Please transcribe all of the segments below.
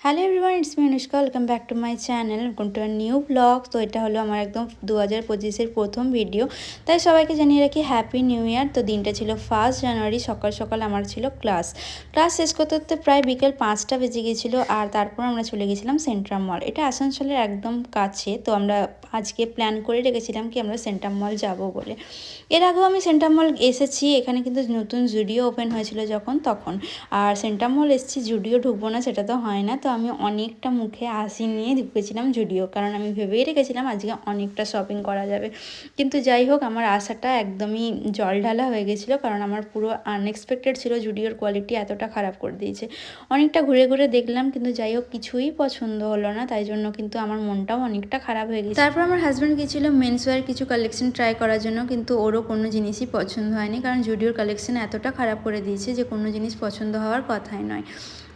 Hello everyone, it's me Anushka. Welcome back to my channel, welcome to a new blog. তো এটা হলো আমার একদম 2025-এর প্রথম ভিডিও, তাই সবাইকে জানিয়ে রাখি হ্যাপি নিউ ইয়ার। তো দিনটা ছিল 1 জানুয়ারি, সকাল সকাল আমার ছিল ক্লাস শেষ করতে করতে প্রায় বিকেল 5টা বেজে গিয়েছিলো। আর তারপর আমরা চলে গেছিলাম সেন্ট্রাম মল। এটা আসানসোলের একদম কাছে। তো আমরা আজকে প্ল্যান করে রেখেছিলাম কি আমরা সেন্ট্রাম মল যাব বলে। এর আগেও আমি সেন্ট্রাম মল এসেছি, এখানে কিন্তু নতুন জুডিও ওপেন হয়েছিল তখন। আর সেন্ট্রাম মল এসেছি, জুডিও ঢুকবো না সেটা তো হয় না। তো আমি অনেকটা মুখে হাসি নিয়ে ঢুকেছিলাম জুডিও, কারণ আমি ভেবেই রেখেছিলাম আজকে অনেকটা শপিং করা যাবে। কিন্তু যাই হোক, আমার আশাটা একদমই জলঢালা হয়ে গেছিলো, কারণ আমার পুরো আনএক্সপেক্টেড ছিল। জুডিওর কোয়ালিটি এতটা খারাপ করে দিয়েছে। অনেকটা ঘুরে ঘুরে দেখলাম, কিন্তু যাই হোক কিছুই পছন্দ হলো না, তাই জন্য কিন্তু আমার মনটাও অনেকটা খারাপ হয়ে গেছে। তারপর আমার হাজব্যান্ড গিয়েছিল মেন্সওয়্যার কিছু কালেকশন ট্রাই করার জন্য, কিন্তু ওরও কোনো জিনিসই পছন্দ হয়নি, কারণ জুডিওর কালেকশন এতটা খারাপ করে দিয়েছে যে কোনো জিনিস পছন্দ হওয়ার কথাই নয়।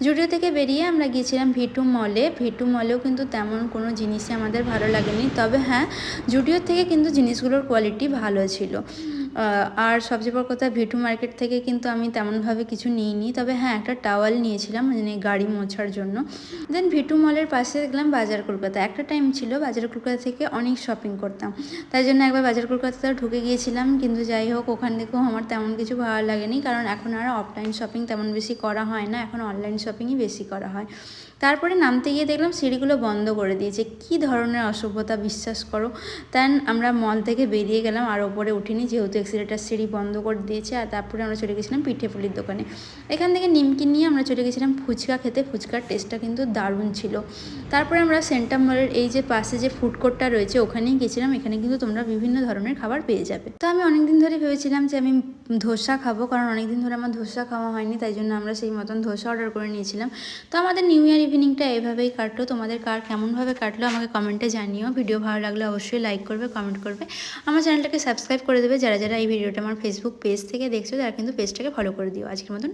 জুডিও থেকে বেরিয়ে আমরা গিয়েছিলাম ভিটু মলে। ভিটু মলেও কিন্তু তেমন কোনো জিনিসই আমাদের ভালো লাগেনি, তবে হ্যাঁ, জুডিওর থেকে কিন্তু জিনিসগুলোর কোয়ালিটি ভালো ছিল। আর সবচেয়ে বড় কথা, ভিটু মার্কেট থেকে কিন্তু আমি তেমনভাবে কিছু নিইনি, তবে হ্যাঁ একটা টাওয়াল নিয়েছিলাম, মানে গাড়ি মোছার জন্য। দেন ভিটু মলের পাশে দেখলাম বাজার কলকাতা। একটা টাইম ছিল বাজার কলকাতা থেকে অনেক শপিং করতাম, তাই জন্য একবার বাজার কলকাতাতেও ঢুকে গিয়েছিলাম। কিন্তু যাই হোক, ওখান থেকেও আমার তেমন কিছু ভালো লাগেনি, কারণ এখন আর অফলাইন শপিং তেমন বেশি করা হয় না, এখন অনলাইন শপিংই বেশি করা হয়। তারপরে নামতে গিয়ে দেখলাম সিঁড়িগুলো বন্ধ করে দিয়েছে। কী ধরনের অসভ্যতা, বিশ্বাস করো। দেন আমরা মল থেকে বেরিয়ে গেলাম, আর ওপরে উঠিনি, যেহেতু এক্সিলেটার সিঁড়ি বন্ধ করে দিয়েছে। আর তারপরে আমরা চলে গেছিলাম পিঠে পুলির দোকানে। এখান থেকে নিমকি নিয়ে আমরা চলে গেছিলাম ফুচকা খেতে। ফুচকার টেস্টটা কিন্তু দারুণ ছিল। তারপরে আমরা সেন্ট্রাম মলের এই যে পাশে যে ফুড কোর্টটা রয়েছে ওখানেই গেছিলাম। এখানে কিন্তু তোমরা বিভিন্ন ধরনের খাবার পেয়ে যাবে। তো আমি অনেকদিন ধরে ভেবেছিলাম যে আমি ধোসা খাবো, কারণ অনেকদিন ধরে আমার ধোসা খাওয়া হয়নি, তাই জন্য আমরা সেই মতন ধোসা অর্ডার করে নিয়েছিলাম। তো আমাদের নিউ ইয়ার ইভিনিংটা এভাবেই কাটলো। তোমাদের কার কেমনভাবে কাটলো আমাকে কমেন্টে জানিও। ভিডিও ভালো লাগলে অবশ্যই লাইক করবে, কমেন্ট করবে, আমার চ্যানেলটাকে সাবস্ক্রাইব করে দেবে। যারা যারা এই ভিডিওটা আমার ফেসবুক পেজ থেকে দেখছো তারা কিন্তু পেজটাকে ফলো করে দিও। আজকের মতন